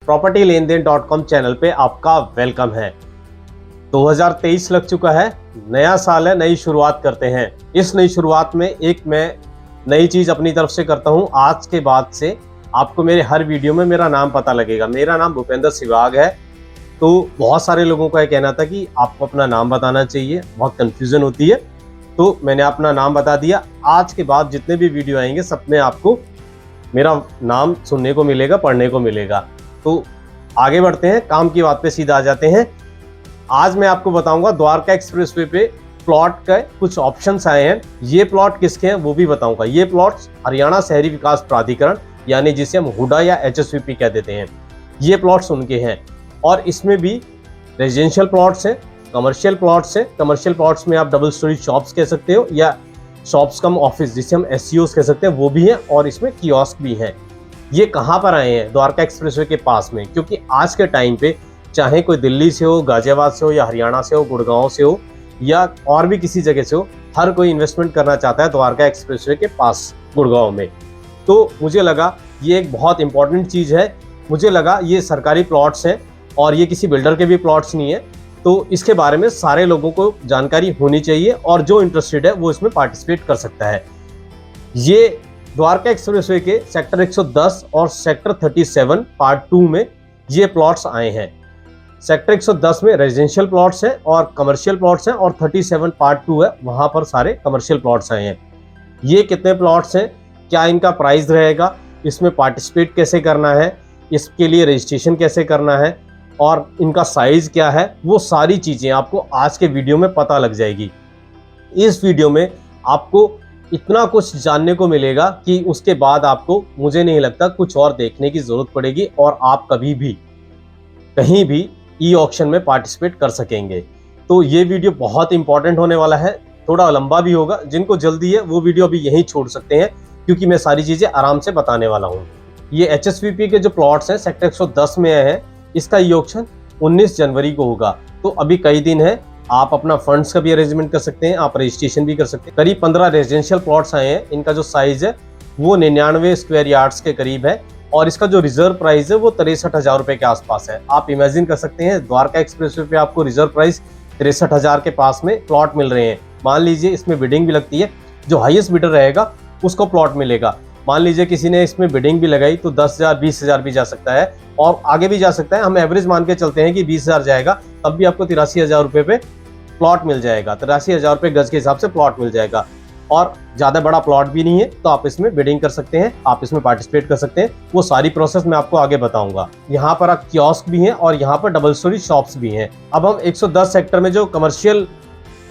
Property लेन then .com channel पे आपका welcome है। 2023 लग चुका है, नया साल है, नई शुरुआत करते हैं। इस नई शुरुआत में एक मैं नई चीज अपनी तरफ से करता हूं। आज के बाद से आपको मेरे हर वीडियो में मेरा नाम पता लगेगा। मेरा नाम भूपेंद्र सिवाग है। तो बहुत सारे लोगों का यह कहना था कि आपको अपना नाम बताना चाहिए, बहुत कंफ्यूजन होती है, तो मैंने अपना नाम बता दिया। आज के बाद जितने भी वीडियो आएंगे सब में आपको मेरा नाम सुनने को मिलेगा, पढ़ने को मिलेगा। तो आगे बढ़ते हैं, काम की बात पे सीधा आ जाते हैं। आज मैं आपको बताऊंगा द्वारका एक्सप्रेसवे पे प्लॉट का कुछ ऑप्शंस आए हैं। ये प्लॉट किसके हैं वो भी बताऊंगा। ये प्लॉट्स हरियाणा शहरी विकास प्राधिकरण यानी जिसे हम हुडा या HSVP कह देते हैं, ये प्लॉट्स उनके हैं। और इसमें भी रेजिडेंशियल प्लॉट्स हैं, कमर्शियल प्लॉट्स हैं। कमर्शियल प्लॉट्स में आप डबल स्टोरी शॉप्स कह सकते हो या शॉप्स कम ऑफिस जिसे हम SCOs कह सकते हैं, वो भी हैं। और इसमें कियोस्क भी हैं। ये कहाँ पर आए हैं? द्वारका एक्सप्रेसवे के पास में। क्योंकि आज के टाइम पे चाहे कोई दिल्ली से हो, गाजियाबाद से हो या हरियाणा से हो, गुड़गांव से हो या और भी किसी जगह से हो, हर कोई इन्वेस्टमेंट करना चाहता है द्वारका एक्सप्रेसवे के पास गुड़गांव में। तो मुझे लगा ये एक बहुत इंपॉर्टेंट चीज़ है। मुझे लगा ये सरकारी प्लॉट्स हैं और ये किसी बिल्डर के भी प्लॉट्स नहीं है, तो इसके बारे में सारे लोगों को जानकारी होनी चाहिए और जो इंटरेस्टेड है वो इसमें पार्टिसिपेट कर सकता है। ये द्वारका एक्सप्रेसवे के सेक्टर 110 और सेक्टर 37 पार्ट 2 में ये प्लॉट्स आए हैं। सेक्टर 110 में रेजिडेंशियल प्लॉट्स हैं और कमर्शियल प्लॉट्स हैं, और 37 पार्ट 2 है, वहां पर सारे कमर्शियल प्लॉट्स आए हैं। ये कितने प्लॉट्स हैं, क्या इनका प्राइस रहेगा, इसमें पार्टिसिपेट कैसे करना है, इसके लिए रजिस्ट्रेशन कैसे करना है और इनका साइज क्या है, वो सारी चीजें आपको आज के वीडियो में पता लग जाएगी। इस वीडियो में आपको इतना कुछ जानने को मिलेगा कि उसके बाद आपको, मुझे नहीं लगता, कुछ और देखने की जरूरत पड़ेगी और आप कभी भी कहीं भी ई ऑक्शन में पार्टिसिपेट कर सकेंगे। तो ये वीडियो बहुत इंपॉर्टेंट होने वाला है, थोड़ा लंबा भी होगा। जिनको जल्दी है वो वीडियो अभी यहीं छोड़ सकते हैं, क्योंकि मैं सारी चीजें आराम से बताने वाला हूँ। ये HSVP के जो प्लॉट्स हैं सेक्टर 110 में हैं, इसका ई ऑक्शन 19 जनवरी को होगा। तो अभी कई दिन है, आप अपना फंड्स का भी अरेंजमेंट कर सकते हैं, आप रजिस्ट्रेशन भी कर सकते हैं। करीब 15 रेजिडेंशियल प्लॉट्स आए हैं। इनका जो साइज है वो 99 स्क्वायर यार्ड्स के करीब है और इसका जो रिजर्व प्राइस है वो 63,000 रुपए के आसपास है। आप इमेजिन कर सकते हैं द्वारका एक्सप्रेसवे पे आपको रिजर्व प्राइस 63,000 के पास में प्लॉट मिल रहे हैं। मान लीजिए इसमें बिडिंग भी लगती है, जो हाईएस्ट बिडर रहेगा उसको प्लॉट मिलेगा। मान लीजिए किसी ने इसमें बिडिंग भी लगाई तो 10,000 20,000 भी जा सकता है और आगे भी जा सकता है। हम एवरेज मान के चलते हैं कि 20,000 जाएगा, तब भी आपको 83,000 रुपए पे प्लॉट मिल जाएगा। 83,000 रुपए गज के हिसाब से प्लॉट मिल जाएगा और ज्यादा बड़ा प्लॉट भी नहीं है, तो आप इसमें बिडिंग कर सकते हैं, आप इसमें पार्टिसिपेट कर सकते हैं। वो सारी प्रोसेस मैं आपको आगे बताऊंगा। यहाँ पर आप कियोस्क भी हैं और यहाँ पर डबल स्टोरी शॉप्स भी हैं। अब हम 110 सेक्टर में जो कमर्शियल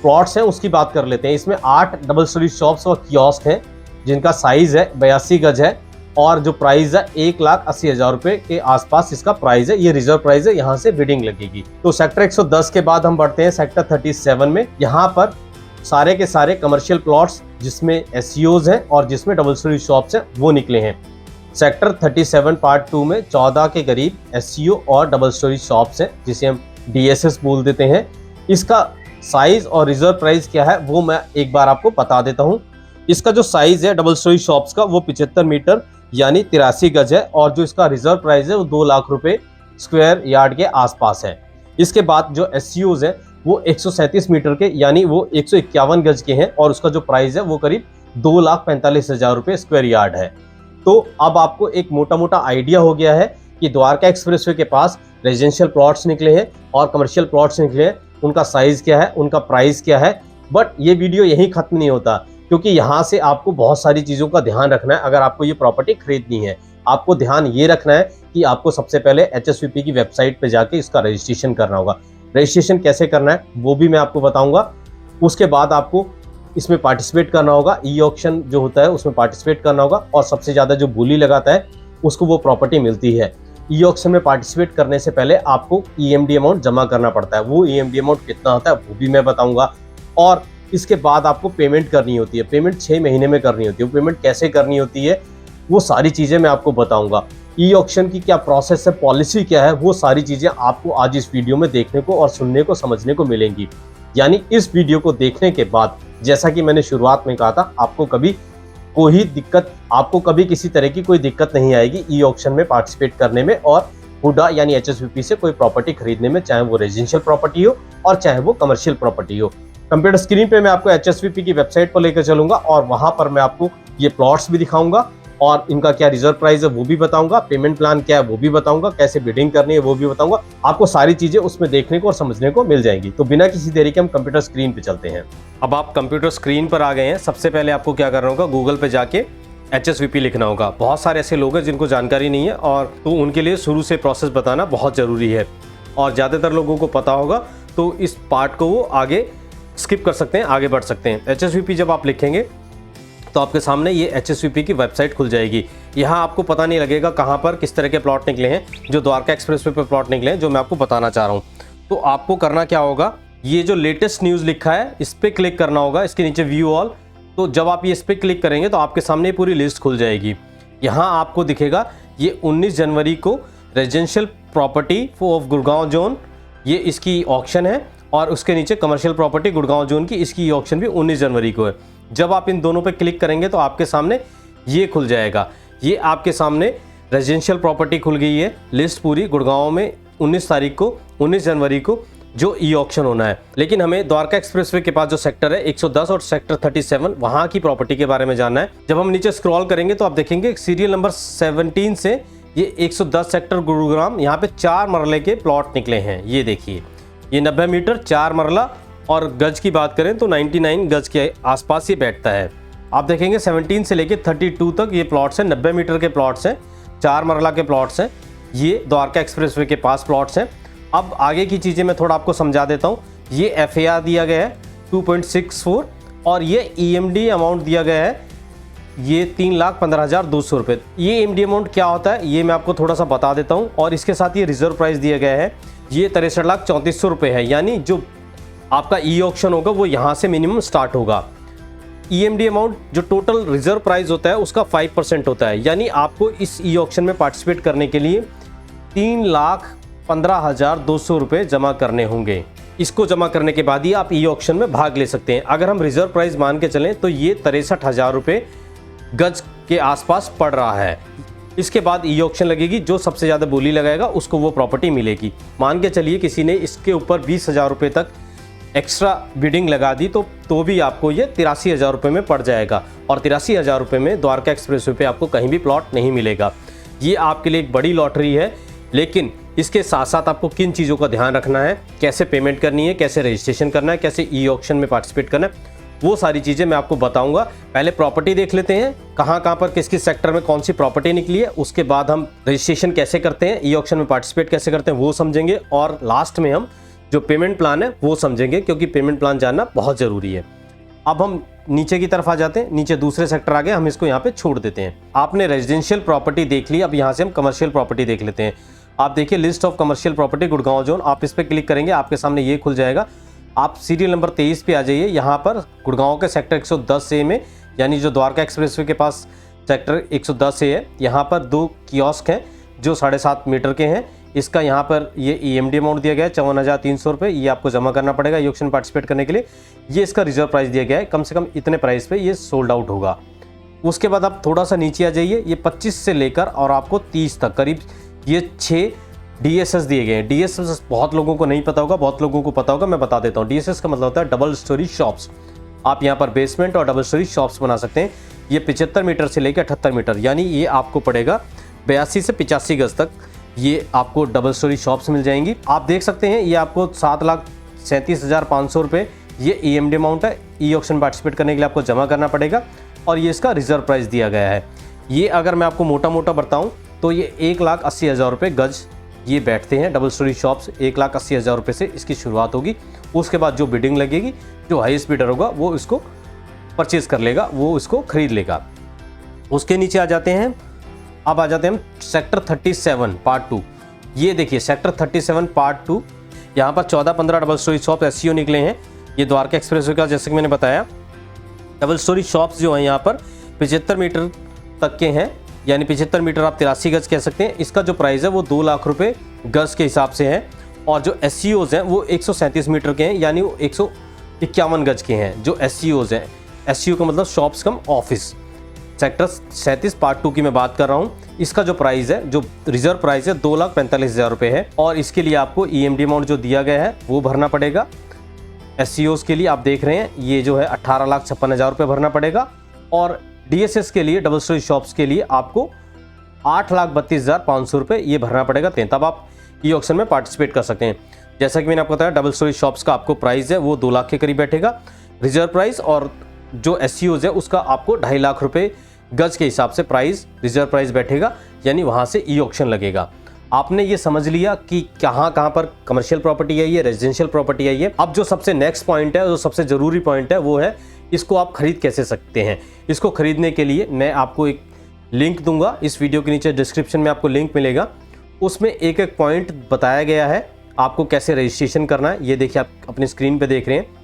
प्लॉट्स हैं उसकी बात कर लेते हैं। इसमें 8 डबल स्टोरी शॉप्स और कियोस्क हैं जिनका साइज है 82 गज है और जो प्राइस है 1,80,000 रुपए के आसपास इसका प्राइस है। ये रिजर्व प्राइस है, यहाँ से बिडिंग लगेगी। तो सेक्टर 110 के बाद हम बढ़ते हैं सेक्टर 37 में। यहाँ पर सारे के सारे कमर्शियल प्लॉट्स जिसमें SCOs हैं और जिसमें डबल स्टोरी शॉप्स हैं वो निकले हैं। सेक्टर 37 पार्ट 2 में 14 के करीब SCO और डबल स्टोरी शॉप्स हैं जिसे हम DSS बोल देते हैं। इसका साइज और रिजर्व प्राइस क्या है वो मैं एक बार आपको बता देता हूँ। इसका जो साइज है डबल स्टोरी शॉप्स का वो 75 मीटर यानी 83 गज है और जो इसका रिजर्व प्राइस है वो 2 लाख रुपए स्क्वायर यार्ड के आसपास है। इसके बाद जो SCOs है वो 137 मीटर के यानी वो 151 गज के हैं और उसका जो प्राइस है वो करीब 2,45,000 रुपए स्क्वायर यार्ड है। तो अब आपको एक मोटा मोटा आइडिया हो गया है कि द्वारका एक्सप्रेसवे के पास रेजिडेंशियल प्लॉट्स निकले हैं और कमर्शियल प्लॉट्स निकले हैं, उनका साइज क्या है, उनका प्राइस क्या है। बट ये वीडियो यहीं खत्म नहीं होता, क्योंकि यहाँ से आपको बहुत सारी चीज़ों का ध्यान रखना है। अगर आपको ये प्रॉपर्टी खरीदनी है, आपको ध्यान ये रखना है कि आपको सबसे पहले HSVP की वेबसाइट पे जाके इसका रजिस्ट्रेशन करना होगा। रजिस्ट्रेशन कैसे करना है वो भी मैं आपको बताऊंगा। उसके बाद आपको इसमें पार्टिसिपेट करना होगा, ई ऑक्शन जो होता है उसमें पार्टिसिपेट करना होगा और सबसे ज़्यादा जो बोली लगाता है उसको वो प्रॉपर्टी मिलती है। ई ऑक्शन में पार्टिसिपेट करने से पहले आपको EMD अमाउंट जमा करना पड़ता है। वो EMD अमाउंट कितना होता है वो भी मैं बताऊँगा। और इसके बाद आपको पेमेंट करनी होती है। पेमेंट 6 महीने में करनी होती है। वो पेमेंट कैसे करनी होती है वो सारी चीज़ें मैं आपको बताऊंगा। ई ऑक्शन की क्या प्रोसेस है, पॉलिसी क्या है, वो सारी चीज़ें आपको आज इस वीडियो में देखने को और सुनने को, समझने को मिलेंगी। यानी इस वीडियो को देखने के बाद, जैसा कि मैंने शुरुआत में कहा था, आपको कभी किसी तरह की कोई दिक्कत नहीं आएगी ई ऑक्शन में पार्टिसिपेट करने में और हुडा यानी HSVP से कोई प्रॉपर्टी खरीदने में, चाहे वो रेजिडेंशियल प्रॉपर्टी हो और चाहे वो कमर्शियल प्रॉपर्टी हो। कंप्यूटर स्क्रीन पे मैं आपको HSVP की वेबसाइट पर लेकर चलूंगा और वहां पर मैं आपको ये प्लॉट्स भी दिखाऊंगा और इनका क्या रिजर्व प्राइस है वो भी बताऊंगा, पेमेंट प्लान क्या है वो भी बताऊंगा, कैसे बिडिंग करनी है वो भी बताऊंगा। आपको सारी चीजें उसमें देखने को और समझने को मिल जाएंगी। तो बिना किसी देरी के हम कंप्यूटर स्क्रीन पे चलते हैं। अब आप कंप्यूटर स्क्रीन पर आ गए हैं। सबसे पहले आपको क्या करना होगा, गूगल पे जाके HSVP लिखना होगा। बहुत सारे ऐसे लोग हैं जिनको जानकारी नहीं है और तो उनके लिए शुरू से प्रोसेस बताना बहुत ज़रूरी है और ज़्यादातर लोगों को पता होगा तो इस पार्ट को वो आगे स्किप कर सकते हैं, आगे बढ़ सकते हैं। HSVP जब आप लिखेंगे तो आपके सामने ये HSVP की वेबसाइट खुल जाएगी। यहाँ आपको पता नहीं लगेगा कहाँ पर किस तरह के प्लॉट निकले हैं, जो द्वारका एक्सप्रेसवे पर प्लॉट निकले हैं, जो मैं आपको बताना चाह रहा हूँ। तो आपको करना क्या होगा, ये जो लेटेस्ट न्यूज़ लिखा है इस पर क्लिक करना होगा, इसके नीचे व्यू ऑल। तो जब आप ये इस पर क्लिक करेंगे तो आपके सामने पूरी लिस्ट खुल जाएगी। यहाँ आपको दिखेगा ये 19 जनवरी को residential property of Gurgaon zone, ये इसकी ऑक्शन है और उसके नीचे कमर्शियल प्रॉपर्टी गुड़गांव जोन की, इसकी ऑक्शन भी 19 जनवरी को है। जब आप इन दोनों पे क्लिक करेंगे तो आपके सामने ये खुल जाएगा। ये आपके सामने रेजिडेंशियल प्रॉपर्टी खुल गई है, लिस्ट पूरी गुड़गांव में 19 तारीख को, 19 जनवरी को जो ई ऑक्शन होना है। लेकिन हमें द्वारका एक्सप्रेसवे के पास जो सेक्टर है 110 और सेक्टर 37 वहां की प्रॉपर्टी के बारे में जानना है। जब हम नीचे स्क्रॉल करेंगे तो आप देखेंगे सीरियल नंबर 17 से ये 110 सेक्टर गुरुग्राम, यहाँ पे 4 मरले के प्लॉट निकले हैं। ये देखिए, ये 90 मीटर 4 मरला और गज की बात करें तो 99 गज के आसपास ये बैठता है। आप देखेंगे 17 से लेके 32 तक ये प्लॉट्स हैं, 90 मीटर के प्लॉट्स हैं, 4 मरला के प्लॉट्स हैं। ये द्वारका एक्सप्रेसवे के पास प्लॉट्स हैं। अब आगे की चीज़ें मैं थोड़ा आपको समझा देता हूँ। ये FAR दिया गया है 2.64 और ये EMD अमाउंट दिया गया है ये 3,15,200 रुपये। ये EMD अमाउंट क्या होता है ये मैं आपको थोड़ा सा बता देता हूँ। और इसके साथ ये रिजर्व प्राइस दिया गया है, ये 63,34,00 रुपये है। यानी जो आपका ई ऑक्शन होगा वो यहाँ से मिनिमम स्टार्ट होगा। EMD अमाउंट जो टोटल रिजर्व प्राइस होता है उसका 5% होता है। यानी आपको इस ई ऑक्शन में पार्टिसिपेट करने के लिए 3,15,200 रुपये जमा करने होंगे। इसको जमा करने के बाद ही आप ई ऑक्शन में भाग ले सकते हैं। अगर हम रिजर्व प्राइस मान के चलें तो ये 63,000 रुपये गज के आसपास पड़ रहा है। इसके बाद ई ऑक्शन लगेगी, जो सबसे ज़्यादा बोली लगाएगा उसको वो प्रॉपर्टी मिलेगी। मान के चलिए किसी ने इसके ऊपर 20,000 रुपये तक एक्स्ट्रा बिडिंग लगा दी तो भी आपको ये 83,000 रुपये में पड़ जाएगा। और 83,000 रुपये में द्वारका एक्सप्रेसवे पे आपको कहीं भी प्लॉट नहीं मिलेगा। ये आपके लिए एक बड़ी लॉटरी है। लेकिन इसके साथ साथ आपको किन चीज़ों का ध्यान रखना है, कैसे पेमेंट करनी है, कैसे रजिस्ट्रेशन करना है, कैसे ई ऑक्शन में पार्टिसिपेट करना है, वो सारी चीज़ें मैं आपको बताऊंगा। पहले प्रॉपर्टी देख लेते हैं, कहाँ पर किस किस सेक्टर में कौन सी प्रॉपर्टी निकली है। उसके बाद हम रजिस्ट्रेशन कैसे करते हैं, ई ऑक्शन में पार्टिसिपेट कैसे करते हैं वो समझेंगे। और लास्ट में हम जो पेमेंट प्लान है वो समझेंगे, क्योंकि पेमेंट प्लान जानना बहुत ज़रूरी है। अब हम नीचे की तरफ आ जाते हैं। नीचे दूसरे सेक्टर आ गए, हम इसको यहाँ पे छोड़ देते हैं। आपने रेजिडेंशियल प्रॉपर्टी देख ली, अब यहाँ से हम कमर्शियल प्रॉपर्टी देख लेते हैं। आप देखिए list of commercial property Gurgaon zone, आप इस पर क्लिक करेंगे आपके सामने ये खुल जाएगा। आप सीरियल नंबर 23 पे आ जाइए। यहाँ पर गुड़गांव के सेक्टर 110A में, यानी जो द्वारका एक्सप्रेसवे के पास सेक्टर 110A है, यहाँ पर 2 कियोस्क हैं जो 7.5 मीटर के हैं। इसका यहाँ पर ये EMD अमाउंट दिया गया है 54,300 रुपये। ये आपको जमा करना पड़ेगा ई ऑक्शन पार्टिसिपेट करने के लिए। ये इसका रिजर्व प्राइस दिया गया है, कम से कम इतने प्राइस पे ये सोल्ड आउट होगा। उसके बाद आप थोड़ा सा नीचे आ जाइए, ये 25 से लेकर और आपको 30 तक करीब ये 6 DSS दिए गए हैं। DSS बहुत लोगों को नहीं पता होगा, बहुत लोगों को पता होगा, मैं बता देता हूँ। DSS का मतलब होता है डबल स्टोरी शॉप्स। आप यहाँ पर बेसमेंट और डबल स्टोरी शॉप्स बना सकते हैं। ये 75 मीटर से लेकर 78 मीटर, यानी ये आपको पड़ेगा 82 से 85 गज तक ये आपको डबल स्टोरी शॉप्स मिल जाएंगी। आप देख सकते हैं ये आपको 7,37,500 रुपये ये EMD अमाउंट है। ई ऑक्शन पार्टिसिपेट करने के लिए आपको जमा करना पड़ेगा और ये इसका रिजर्व प्राइस दिया गया है। ये अगर मैं आपको मोटा मोटा बताऊँ तो ये 1,80,000 रुपये गज ये बैठते हैं। डबल स्टोरी शॉप्स 1,80,000 रुपये से इसकी शुरुआत होगी। उसके बाद जो बिडिंग लगेगी, जो हाईएस्ट बिडर होगा वो इसको परचेज कर लेगा, वो इसको खरीद लेगा। उसके नीचे आ जाते हैं। अब आ जाते हैं हम सेक्टर 37 पार्ट 2। ये देखिए सेक्टर 37 पार्ट 2, यहाँ पर 14-15 डबल स्टोरी शॉप SEO निकले हैं। ये द्वारका एक्सप्रेसवे का, जैसे कि मैंने बताया, डबल स्टोरी शॉप्स जो हैं यहाँ पर 75 मीटर तक के हैं, यानी 75 मीटर आप 83 गज कह सकते हैं। इसका जो प्राइस है वो 2 लाख रुपये गज के हिसाब से है। और जो SEOs हैं वो 137 मीटर के हैं, यानी वो 151 गज के हैं जो SEOs हैं। SEO का मतलब शॉप्स कम ऑफिस। सेक्टर 37 पार्ट 2 की मैं बात कर रहा हूँ। इसका जो प्राइस है, जो रिजर्व प्राइस है 2,45,000 रुपये है और इसके लिए आपको EMD अमाउंट जो दिया गया है वो भरना पड़ेगा। SCOs के लिए आप देख रहे हैं ये जो है 18,56,000 रुपये भरना पड़ेगा और DSS के लिए, डबल स्टोरी शॉप्स के लिए आपको 8,32,500 रुपये ये भरना पड़ेगा। तब आप ई ऑक्शन में पार्टिसिपेट कर सकते हैं। जैसा कि मैंने आपको बताया, डबल स्टोरी शॉप्स का आपको प्राइस है वो 2 लाख के करीब बैठेगा रिजर्व प्राइस, और जो SCOs है उसका आपको 2.5 लाख रुपये गज के हिसाब से प्राइस, रिजर्व प्राइस बैठेगा, यानी वहाँ से ई ऑक्शन लगेगा। आपने ये समझ लिया कि कहाँ पर कमर्शियल प्रॉपर्टी आई है, रेजिडेंशियल प्रॉपर्टी आई है। अब जो सबसे नेक्स्ट पॉइंट है, जो सबसे ज़रूरी पॉइंट है, वो है इसको आप खरीद कैसे सकते हैं। इसको खरीदने के लिए मैं आपको एक लिंक दूंगा, इस वीडियो के नीचे डिस्क्रिप्शन में आपको लिंक मिलेगा। उसमें एक एक पॉइंट बताया गया है आपको कैसे रजिस्ट्रेशन करना है। ये देखिए, आप अपनी स्क्रीन पे देख रहे हैं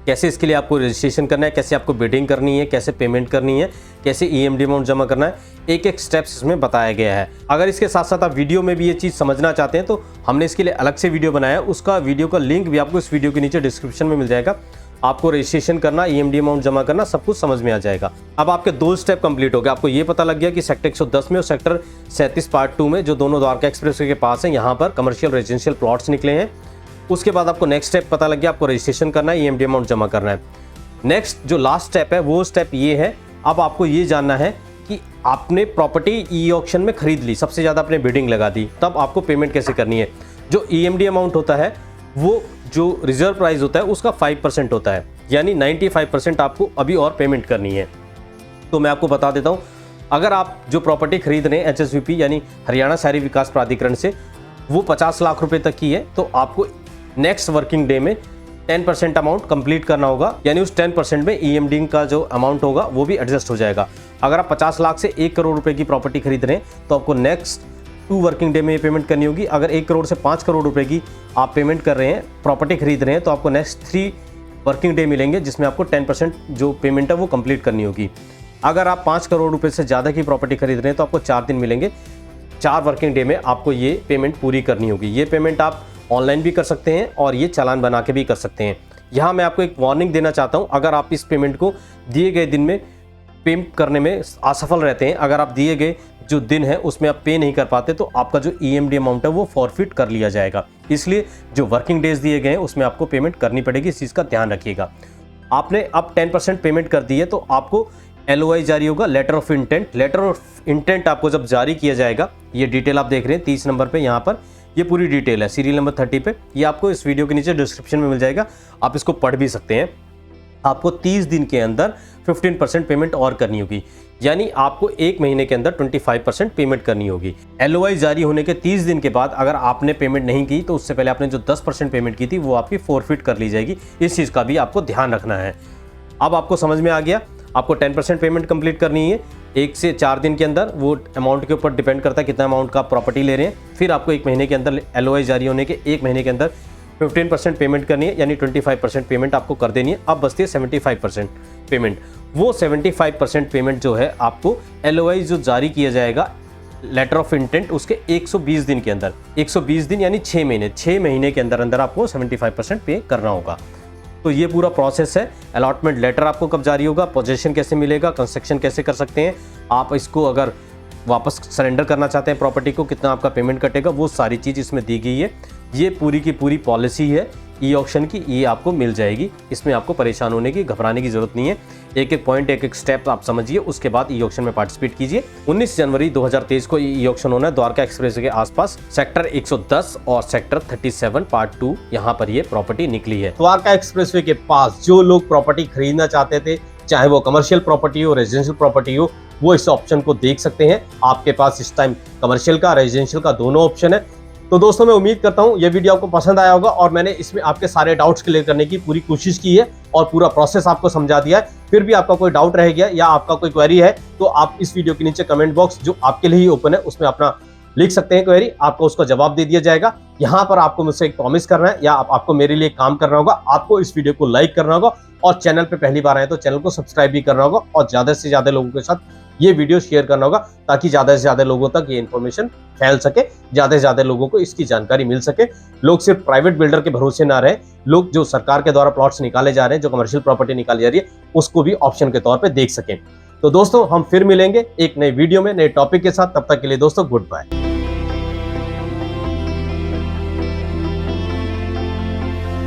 कैसे इसके लिए आपको रजिस्ट्रेशन करना है, कैसे आपको बिडिंग करनी है, कैसे पेमेंट करनी है, कैसे EMD अमाउंट जमा करना है, एक एक स्टेप्स इसमें बताया गया है। अगर इसके साथ साथ आप वीडियो में भी ये चीज़ समझना चाहते हैं तो हमने इसके लिए अलग से वीडियो बनाया है, उसका वीडियो का लिंक भी आपको इस वीडियो के नीचे डिस्क्रिप्शन में मिल जाएगा। आपको रजिस्ट्रेशन करना, EMD अमाउंट जमा करना, सब कुछ समझ में आ जाएगा। अब आपके 2 स्टेप कंप्लीट हो गए। आपको ये पता लग गया कि सेक्टर 110 में और सेक्टर 37 पार्ट 2 में, जो दोनों द्वारका एक्सप्रेसवे के पास है, यहाँ पर कमर्शियल रेजिडेंशियल प्लॉट्स निकले हैं। उसके बाद आपको नेक्स्ट स्टेप पता लग गया, आपको रजिस्ट्रेशन करना है, EMD अमाउंट जमा करना है। नेक्स्ट जो लास्ट स्टेप है वो स्टेप ये है, अब आपको ये जानना है कि आपने प्रॉपर्टी ई ऑक्शन में खरीद ली, सबसे ज़्यादा आपने बिडिंग लगा दी, तब आपको पेमेंट कैसे करनी है। जो EMD अमाउंट होता है वो जो रिजर्व प्राइस होता है उसका 5% होता है, यानी 95% आपको अभी और पेमेंट करनी है। तो मैं आपको बता देता हूँ, अगर आप जो प्रॉपर्टी खरीद रहे हैं HSVP यानी हरियाणा शहरी विकास प्राधिकरण से, वो 50 लाख रुपए तक की है, तो आपको नेक्स्ट वर्किंग डे में 10% अमाउंट कंप्लीट करना होगा, यानी उस 10% में EMD का जो अमाउंट होगा वो भी एडजस्ट हो जाएगा। अगर आप 50 लाख से 1 करोड़ रुपए की प्रॉपर्टी खरीद रहे हैं तो आपको नेक्स्ट 2 वर्किंग डे में ये पेमेंट करनी होगी। अगर 1 करोड़ से 5 करोड़ रुपए की आप पेमेंट कर रहे हैं, प्रॉपर्टी खरीद रहे हैं, तो आपको नेक्स्ट 3 वर्किंग डे मिलेंगे जिसमें आपको 10% जो पेमेंट है वो कंप्लीट करनी होगी। अगर आप 5 करोड़ रुपए से ज़्यादा की प्रॉपर्टी खरीद रहे हैं तो आपको 4 दिन मिलेंगे, 4 वर्किंग डे में आपको ये पेमेंट पूरी करनी होगी। ये पेमेंट आप ऑनलाइन भी कर सकते हैं और ये चालान बना के भी कर सकते हैं। यहाँ मैं आपको एक वार्निंग देना चाहता हूँ, अगर आप इस पेमेंट को दिए गए दिन में पे करने में असफल रहते हैं, अगर आप दिए गए जो दिन है उसमें आप पे नहीं कर पाते, तो आपका जो EMD अमाउंट है वो फॉरफिट कर लिया जाएगा। इसलिए जो वर्किंग डेज दिए गए हैं उसमें आपको पेमेंट करनी पड़ेगी, इस चीज़ का ध्यान रखिएगा। आपने अब 10% पेमेंट कर दी है तो आपको LOI जारी होगा, letter of intent. Letter of intent आपको जब जारी किया जाएगा, ये डिटेल आप देख रहे हैं 30 नंबर पे, यहाँ पर ये पूरी डिटेल है सीरियल नंबर 30 पे, ये आपको इस वीडियो के नीचे डिस्क्रिप्शन में मिल जाएगा, आप इसको पढ़ भी सकते हैं। आपको 30 दिन के अंदर 15% पेमेंट और करनी होगी, यानी आपको 1 महीने के अंदर 25% पेमेंट करनी होगी। LOI जारी होने के 30 दिन के बाद अगर आपने पेमेंट नहीं की तो उससे पहले आपने जो 10% पेमेंट की थी वो आपकी फॉरफिट कर ली जाएगी। इस चीज़ का भी आपको ध्यान रखना है। अब आपको समझ में आ गया, आपको 10% पेमेंट कंप्लीट करनी है 1 से 4 दिन के अंदर, वो अमाउंट के ऊपर डिपेंड करता है कितना अमाउंट का प्रॉपर्टी ले रहे हैं। फिर आपको 1 महीने के अंदर, LOI जारी होने के 1 महीने के अंदर 15% पेमेंट करनी है, यानी 25% पेमेंट आपको कर देनी है। अब बचती है 75% पेमेंट। वो 75% पेमेंट जो है आपको LOI जो जारी किया जाएगा लेटर ऑफ इंटेंट, उसके 120 दिन के अंदर, 120 दिन यानी 6 महीने, 6 महीने के अंदर अंदर आपको 75% पे करना होगा। तो ये पूरा प्रोसेस है। अलॉटमेंट लेटर आपको कब जारी होगा, पोजीशन कैसे मिलेगा, कंस्ट्रक्शन कैसे कर सकते हैं, आप इसको अगर वापस सरेंडर करना चाहते हैं प्रॉपर्टी को, कितना आपका पेमेंट कटेगा, वो सारी चीज़ इसमें दी गई है। ये पूरी की पूरी पॉलिसी है ई ऑक्शन की, ये आपको मिल जाएगी। इसमें आपको परेशान होने की, घबराने की जरूरत नहीं है। एक एक पॉइंट, एक एक स्टेप आप समझिए, उसके बाद ई ऑक्शन में पार्टिसिपेट कीजिए। 19 जनवरी 2023 को ई ऑक्शन होना है द्वारका एक्सप्रेस के आसपास, सेक्टर 110 और सेक्टर 37 पार्ट 2, यहाँ पर ये प्रॉपर्टी निकली है। द्वारका एक्सप्रेसवे के पास जो लोग प्रॉपर्टी खरीदना चाहते थे, चाहे वो कमर्शियल प्रॉपर्टी हो, रेजिडेंशियल प्रॉपर्टी हो, वो इस ऑप्शन को देख सकते हैं। आपके पास इस टाइम कमर्शियल का, रेजिडेंशियल का दोनों ऑप्शन है। तो दोस्तों, मैं उम्मीद करता हूं ये वीडियो आपको पसंद आया होगा और मैंने इसमें आपके सारे डाउट्स क्लियर करने की पूरी कोशिश की है और पूरा प्रोसेस आपको समझा दिया है। फिर भी आपका कोई डाउट रह गया या आपका कोई क्वेरी है तो आप इस वीडियो के नीचे कमेंट बॉक्स जो आपके लिए ही ओपन है उसमें अपना लिख सकते हैं क्वेरी, आपको उसका जवाब दे दिया जाएगा। यहाँ पर आपको मुझसे एक प्रॉमिस करना है या आपको मेरे लिए काम करना होगा, आपको इस वीडियो को लाइक करना होगा और चैनल पे पहली बार आए तो चैनल को सब्सक्राइब भी करना होगा और ज्यादा से ज्यादा लोगों के साथ ये वीडियो शेयर करना होगा ताकि ज्यादा से ज्यादा लोगों तक ये इन्फॉर्मेशन फैल सके, ज्यादा से ज्यादा लोगों को इसकी जानकारी मिल सके। लोग सिर्फ प्राइवेट बिल्डर के भरोसे ना रहे, लोग जो सरकार के द्वारा प्लॉट्स निकाले जा रहे हैं, जो कमर्शियल प्रॉपर्टी निकाली जा रही है, उसको भी ऑप्शन के तौर पे देख सकें। तो दोस्तों हम फिर मिलेंगे एक नए वीडियो में नए टॉपिक के साथ। तब तक के लिए दोस्तों गुड बाय।